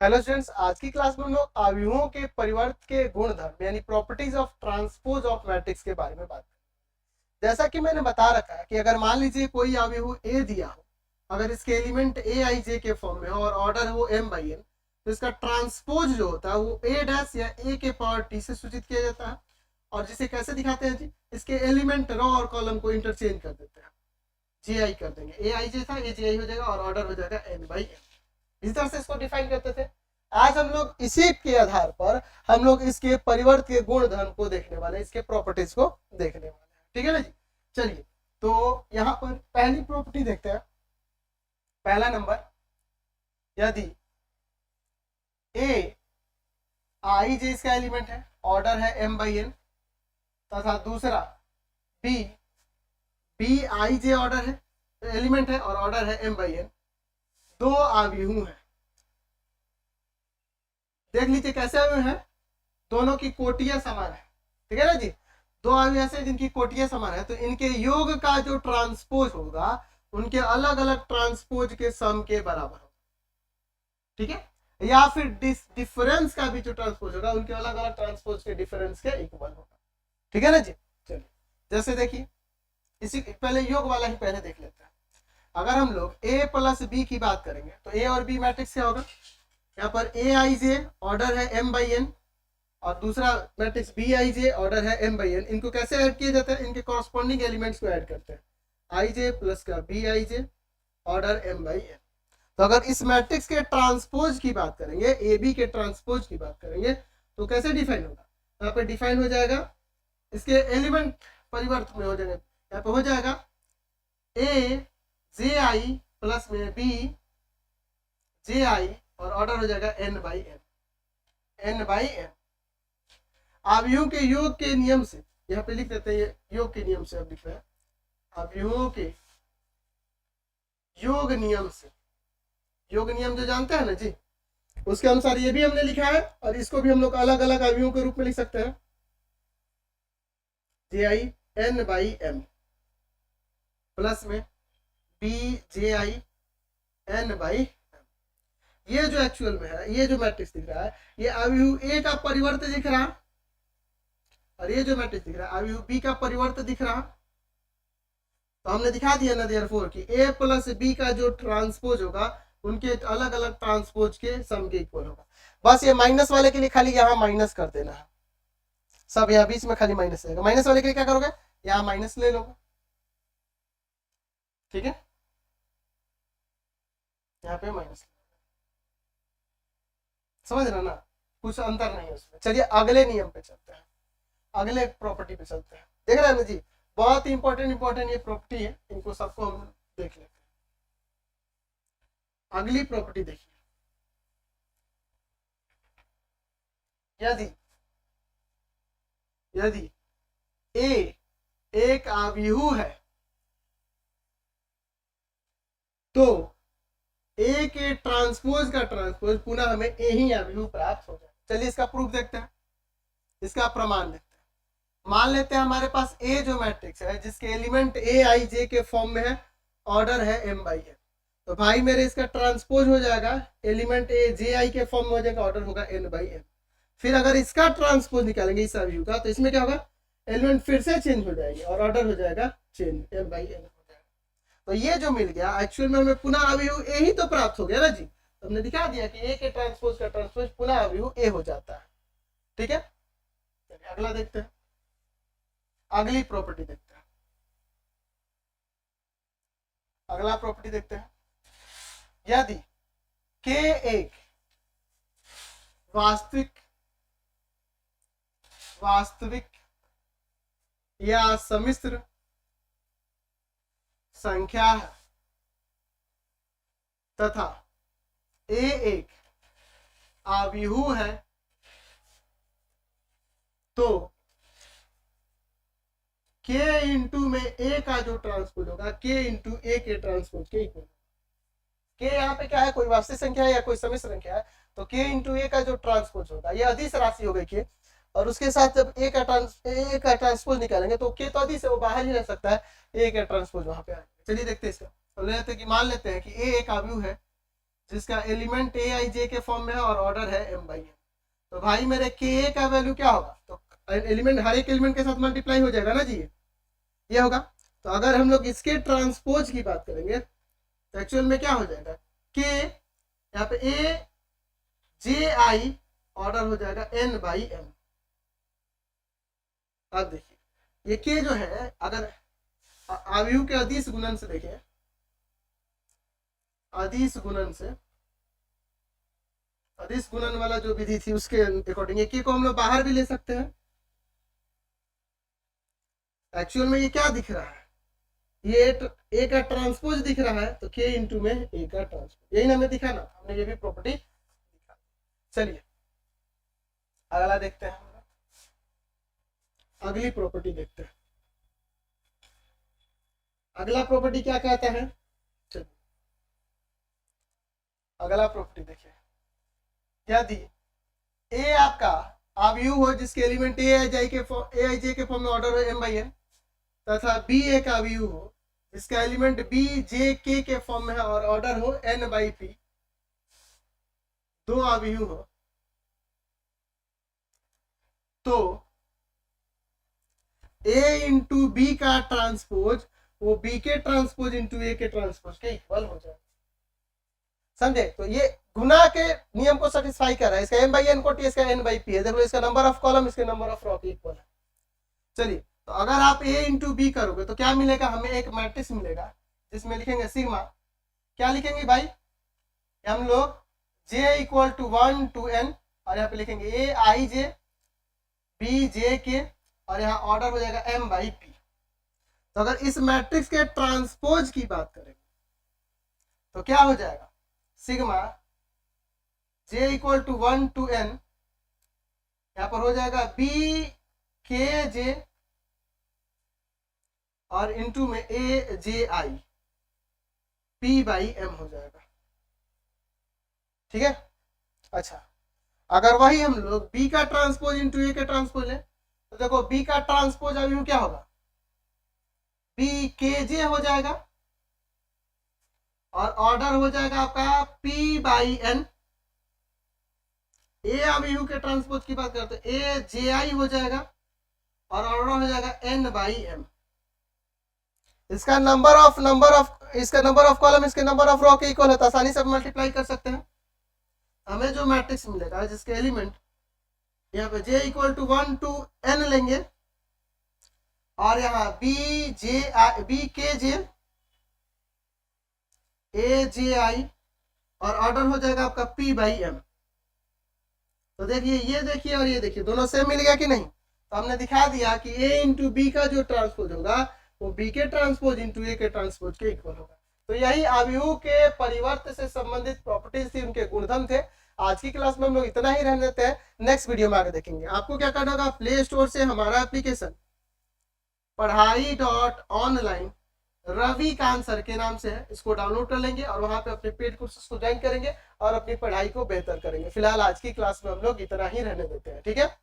Hello students, आज की class में हम लोग अवयवों के परिवर्त के गुणधर्म यानी properties of transpose of matrix के बारे में बात करें। जैसा कि मैंने बता रखा है कि अगर मान लीजिए कोई अवयव ए दिया हो, अगर इसके एलिमेंट ए आई जे के फॉर्म में हो और ऑर्डर हो एम बाई एन, तो इसका ट्रांसपोज जो होता है वो ए डैश या ए के पावर टी से सूचित किया जाता है। और जिसे कैसे दिखाते हैं जी, इसके एलिमेंट रो और कॉलम को इंटरचेंज कर देते हैं, जे आई कर देंगे, ए आई जे था ए जे आई हो जाएगा और ऑर्डर हो जाएगा एन बाई एन। इस तरह से इसको डिफाइन करते थे। आज हम लोग इसी के आधार पर हम लोग इसके परिवर्त के गुण धर्म को देखने वाले, इसके प्रॉपर्टीज को देखने वाले हैं। ठीक है ना जी। चलिए, तो यहाँ पर पहली प्रॉपर्टी देखते हैं। पहला नंबर, यदि ए आई जे इसका एलिमेंट है, ऑर्डर है एम बाई एन, तथा दूसरा B B I J order है, एलिमेंट है और ऑर्डर है एम बाई एन, दो अवयव हैं। देख लीजिए कैसे अवयव हैं, दोनों की कोटियां समान है। ठीक है ना जी। दो अवयव ऐसे जिनकी कोटियां समान है, तो इनके योग का जो ट्रांसपोज होगा उनके अलग अलग ट्रांसपोज के सम के बराबर होगा। ठीक है, या फिर डिफरेंस का भी जो ट्रांसपोज होगा उनके अलग अलग ट्रांसपोज के डिफरेंस के इक्वल होगा। ठीक है ना जी। चलिए, जैसे देखिए, इसी पहले योग वाला ही पहले देख लेते हैं। अगर हम लोग ए प्लस बी की बात करेंगे तो ए और बी मैट्रिक्स क्या होगा। यहाँ पर ए आई जे ऑर्डर है एम बाई एन और दूसरा matrix B I J order है एम बाई एन। इनको कैसे ऐड किया जाता है, इनके कॉरस्पॉन्डिंग एलिमेंट्स को ऐड करते हैं, आई जे प्लस का B I J order M by N. तो अगर इस मैट्रिक्स के ट्रांसपोज की बात करेंगे, ए बी के ट्रांसपोज की बात करेंगे, तो कैसे डिफाइन होगा। यहाँ पे डिफाइन हो जाएगा, इसके एलिमेंट परिवर्त में हो जाएगा। यहाँ पे हो जाएगा ए जे आई प्लस में बी जे आई और ऑर्डर हो जाएगा N by N, N by N. अवयवों के योग के नियम से यहाँ पे लिख देते हैं, योग के नियम से अब लिख रहे हैं, अवयवों के योग नियम से। योग नियम जो जानते हैं ना जी, उसके अनुसार ये भी हमने लिखा है और इसको भी हम लोग अलग अलग अवयवों के रूप में लिख सकते हैं, J I N by M plus में B J I N by. ये जो एक्चुअल में है, ये जो मैट्रिक्स दिख रहा है, ये अवयव ए का परिवर्त दिख रहा है और ये जो मैट्रिक्स दिख रहा है अवयव बी का परिवर्त दिख रहा। तो हमने दिखा दिया ना देयरफॉर कि ए प्लस बी का जो ट्रांसपोज होगा उनके अलग अलग ट्रांसपोज के सम के इक्वल होगा। बस ये माइनस वाले के लिए खाली यहाँ माइनस कर देना है, सब यहाँ बीच में खाली माइनस रहेगा। माइनस वाले के लिए क्या करोगे, यहाँ माइनस ले लोगे। ठीक है, यहाँ पे माइनस, समझ रहे ना, कुछ अंतर नहीं है उसमें। चलिए अगले नियम पे चलते हैं, अगले प्रॉपर्टी पे चलते हैं। देख रहे हैं ना जी, बहुत ही इंपॉर्टेंट ये प्रॉपर्टी है, इनको सबको हम देख लेते हैं। अगली प्रॉपर्टी देखिए, यदि यदि ए एक अवयव है तो ए के ट्रांसपोज का ट्रांसपोज पुनः हमें ए ही अवयव प्राप्त हो जाए। चलिए इसका प्रूफ देखते हैं, इसका प्रमाण देखते हैं। मान लेते हैं हमारे पास ए जो मैट्रिक्स है जिसके एलिमेंट ए आई जे के फॉर्म में है, ऑर्डर है एम बाई एन, तो भाई मेरे इसका ट्रांसपोज हो जाएगा, एलिमेंट ए जे आई के फॉर्म में हो जाएगा, ऑर्डर होगा एन बाई एन। फिर अगर इसका ट्रांसपोज निकालेंगे इस अवयव का, तो इसमें क्या होगा, एलिमेंट फिर से चेंज हो जाएगी और ऑर्डर हो जाएगा चेंज, एम बाई एन हो जाएगा। तो ये जो मिल गया एक्चुअल में हमें पुनः अवयव ए ही तो प्राप्त हो गया ना जी। तो हमने दिखा दिया कि ए के ट्रांसपोज का ट्रांसपोज पुनः अवयव ए हो जाता है। ठीक है, अगला देखते हैं, अगली प्रॉपर्टी देखते हैं। अगला प्रॉपर्टी देखते हैं, यदि के एक वास्तविक या सम्मिश्र संख्या है तथा ए एक अवयव है, तो के इंटू में ए का जो ट्रांसपोज होगा के इंटू ए के ट्रांसपोज के इक्वल। के यहाँ पे क्या है, कोई वास्तविक संख्या है या कोई सम्मिश्र संख्या है, तो के इंटू ए का जो ट्रांसपोज होगा ये अदिश राशि हो गई के, और उसके साथ जब ए का ट्रांसपोज निकालेंगे तो के तो अदिश है, वो बाहर ही रह सकता है, ए का ट्रांसपोज वहां पे आएगा। चलिए देखते हैं इसका। तो लेते हैं कि मान लेते हैं कि ए एक अवयव है जिसका एलिमेंट ए आई जे के फॉर्म में है और ऑर्डर है m बाई n। तो भाई मेरे के का वैल्यू क्या होगा, तो एलिमेंट हर एक एलिमेंट के साथ मल्टीप्लाई हो जाएगा ना जी, ये होगा। तो अगर हम लोग इसके ट्रांसपोज की बात करेंगे तो एक्चुअल में क्या हो जाएगा, के यहाँ पे ए जे आई ऑर्डर हो जाएगा n बाई m। अब देखिए ये के जो है, अगर अवयव के अदिश गुणन से देखें, अदिश गुणन वाला जो विधि थी उसके अकॉर्डिंग के को हम लोग बाहर भी ले सकते हैं। एक्चुअल में ये क्या दिख रहा है, ये ए का ट्रांसपोज दिख रहा है, तो के इंटू में ए का ट्रांसपोज, यही ना हमें दिखा ना, हमने ये भी प्रॉपर्टी दिखा। चलिए अगला देखते हैं, अगली प्रॉपर्टी देखते हैं। अगला प्रॉपर्टी क्या कहता है, चलिए अगला प्रॉपर्टी देखिए क्या दी, ए आपका अवयव हो जिसके एलिमेंट ए आई जे के फॉर्म में ऑर्डर हो m बाई n, तथा बी एक अवयव हो जिसका एलिमेंट बी जे के फॉर्म में है और ऑर्डर हो n बाई p। दो अवयव हो तो a इंटू बी का ट्रांसपोज वो b के ट्रांसपोज इंटू ए के ट्रांसपोज के इक्वल हो जाए, समझे। तो ये गुना के नियम को सेटिस्फाई कर रहा है, इसका m बाई n कोटी, इसका n बाई p है, देखो इसका नंबर ऑफ कॉलम इसके नंबर ऑफ रो के इक्वल है। चलिए तो अगर आप a इंटू बी करोगे तो क्या मिलेगा, हमें एक मैट्रिक्स मिलेगा जिसमें लिखेंगे सिग्मा, क्या लिखेंगे भाई, हम लोग j equal to 1 to n और यहाँ पे लिखेंगे a I J B J के और यहाँ ऑर्डर हो जाएगा m बाई p। तो अगर इस मैट्रिक्स के ट्रांसपोज की बात करें तो क्या हो जाएगा, sigma j equal to 1 to n, यहाँ पर हो जाएगा b के जे और इंटू में a J I p by m हो जाएगा, ठीक है। अच्छा अगर वही हम लोग b का ट्रांसपोज इंटू a के ट्रांसपोज लें तो देखो b का ट्रांसपोज अभी क्या होगा, b के जे हो जाएगा और ऑर्डर हो जाएगा आपका p बाई n। ए अवयव के ट्रांसपोज की बात करते हैं, ए जे आई हो जाएगा और ऑर्डर हो जाएगा n बाई m। इसका नंबर ऑफ कॉलम इसके नंबर ऑफ रो के इक्वल है, तो आसानी से मल्टीप्लाई कर सकते हैं। हमें जो मैट्रिक्स मिलेगा जिसके एलिमेंट यहाँ पे j equal to 1 to n लेंगे और यहाँ बी के जे ए जे आई और ऑर्डर हो जाएगा आपका p बाई m। तो देखिए ये देखिए और ये देखिए दोनों सेम मिल गया कि नहीं, तो हमने दिखा दिया कि a इंटू बी का जो ट्रांसपोज होगा वो b के ट्रांसपोज इंटू ए के ट्रांसपोज के इक्वल होगा। तो यही अवयव के परिवर्त से संबंधित प्रॉपर्टीज थी, उनके गुणधर्म थे। आज की क्लास में हम लोग इतना ही रहने देते हैं, नेक्स्ट वीडियो में आगे देखेंगे। आपको क्या करना होगा, प्ले स्टोर से हमारा एप्लीकेशन पढ़ाई.online रवि कांत सर के नाम से है, इसको डाउनलोड कर लेंगे और वहां पे अपने पेड कोर्सेज को ज्वाइन करेंगे और अपनी पढ़ाई को बेहतर करेंगे। फिलहाल आज की क्लास में हम लोग इतना ही रहने देते हैं, ठीक है।